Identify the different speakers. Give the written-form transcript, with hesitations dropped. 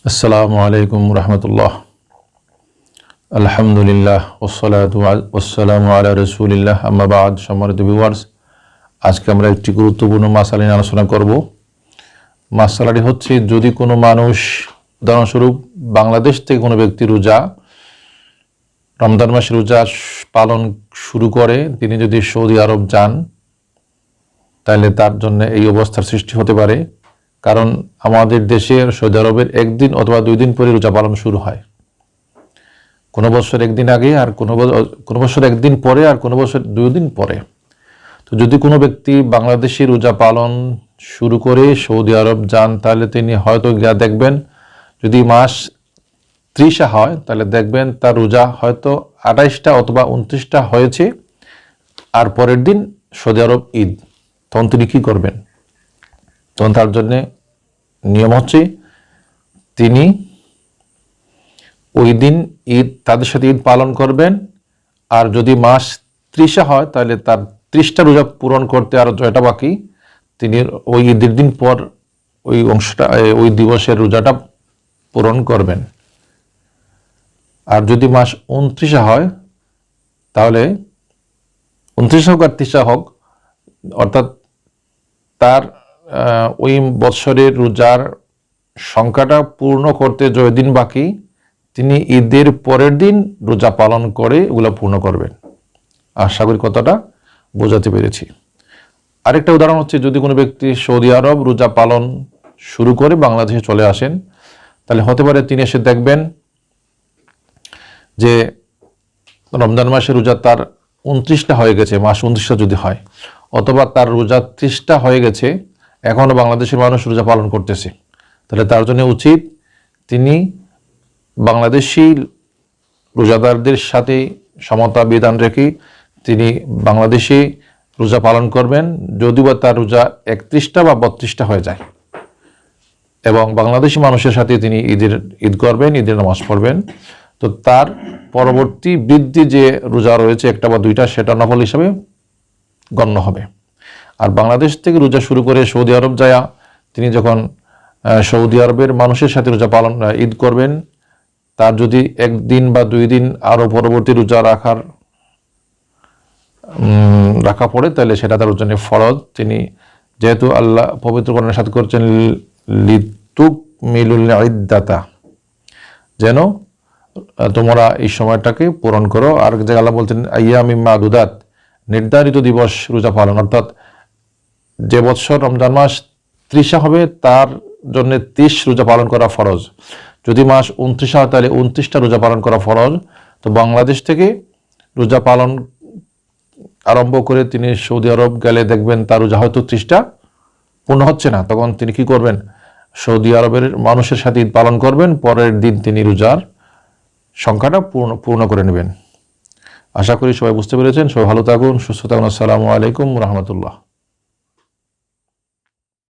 Speaker 1: আসসালামু আলাইকুম রহমতুল্লাহ। আলহামদুলিল্লাহ ওয়াসসালাতু ওয়াসসালামু আলা রাসূলিল্লাহ, আম্মা বা'দ। সম্মানিত ভিউয়ার্স, আজকে আমরা একটি গুরুত্বপূর্ণ মাসালা নিয়ে আলোচনা করব। মাসালাটি হচ্ছে, যদি কোনো মানুষ, উদাহরণস্বরূপ বাংলাদেশ থেকে কোনো ব্যক্তি রমজান মাসের রোজা পালন শুরু করে, তিনি যদি সৌদি আরব যান, তাহলে তার জন্য এই অবস্থার সৃষ্টি হতে পারে। কারণ আমাদের দেশের সৌদি আরবের একদিন অথবা 2 দিন পরে রোজা পালন শুরু হয়। কোনো বছর একদিন আগে, আর কোনো বছর একদিন পরে, আর কোনো বছর 2 দিন পরে। তো যদি কোনো ব্যক্তি বাংলাদেশি রোজা পালন শুরু করে সৌদি আরব যান, তাহলে তিনি হয়তো গিয়ে দেখবেন, যদি মাস 30 হয়, তাহলে দেখবেন তার রোজা হয়তো 28টা অথবা 29টা হয়েছে, আর পরের দিন সৌদি আরব ঈদ। তখন তিনি কী করবেন? তখন তার জন্যে নিয়ম হচ্ছে, তিনি ওই দিন তাদের সাথে ঈদ পালন করবেন। আর যদি মাস 30 হয়, তাহলে তার 30টা রোজা পূরণ করতে আরও 6টা বাকি, তিনি ওই ঈদের দিন পর ওই দিবসের রোজাটা পূরণ করবেন। আর যদি মাস 29 হয়, তাহলে 29 হোক আর 30 হোক, অর্থাৎ তার ওই বৎসরের রোজার সংখ্যাটা পূর্ণ করতে 6 দিন বাকি, তিনি ঈদের পরের দিন রোজা পালন করে ওগুলো পূর্ণ করবেন। আশা করি কথাটা বোঝাতে পেরেছি। আরেকটা উদাহরণ হচ্ছে, যদি কোনো ব্যক্তি সৌদি আরব রোজা পালন শুরু করে বাংলাদেশে চলে আসেন, তাহলে হতে পারে তিনি এসে দেখবেন যে রমজান মাসের রোজা তার 29টা হয়ে গেছে, মাস 29টা যদি হয়, অথবা তার রোজা 30টা হয়ে গেছে, এখনও বাংলাদেশের মানুষ রোজা পালন করতেছে। তাহলে তার জন্য উচিত, তিনি বাংলাদেশি রোজাদারদের সাথে সমতা বিধান রেখে তিনি বাংলাদেশি রোজা পালন করবেন, যদিও বা তার রোজা 31টা বা 32টা হয়ে যায়, এবং বাংলাদেশি মানুষের সাথে তিনি ঈদ করবেন, ঈদের নামাজ পড়বেন। তো তার পরবর্তী বৃদ্ধি যে রোজা রয়েছে 1টা বা 2টা, সেটা নফল হিসাবে গণ্য হবে। আর বাংলাদেশ থেকে রোজা শুরু করে সৌদি আরব যায়, তিনি যখন সৌদি আরবের মানুষের সাথে রোজা ঈদ করবেন, তার যদি 1 দিন বা 2 দিন আরও পরবর্তী রোজা রাখা পড়ে, তাহলে সেটা তার জন্য ফরজ। তিনি যেহেতু আল্লাহ পবিত্র কোরআনের সাথে করছেন, লিতুকমিলুল ইদ্দাতা, যেন তোমরা এই সময়টাকে পূরণ করো। আর যে আল্লাহ বলছেন আইয়ামিম মাদুদাত, নির্ধারিত দিবস রোজা পালন, অর্থাৎ যে বৎসর রমজান মাস 30 হবে, তার জন্য 30 রোজা পালন করা ফরজ। যদি মাস 29 হয়, তাহলে 29টা রোজা পালন করা ফরজ। তো বাংলাদেশ থেকে রোজা পালন আরম্ভ করে তিনি সৌদি আরব গেলে দেখবেন তার রোজা হয়তো 30টা পূর্ণ হচ্ছে না, তখন তিনি কি করবেন? সৌদি আরবের মানুষের সাথে ঈদ পালন করবেন, পরের দিন তিনি রোজার সংখ্যাটা পূর্ণ করে নেবেন। আশা করি সবাই বুঝতে পেরেছেন। সবাই ভালো থাকুন, সুস্থ থাকুন। আসসালামু আলাইকুম রহমতুল্লাহ।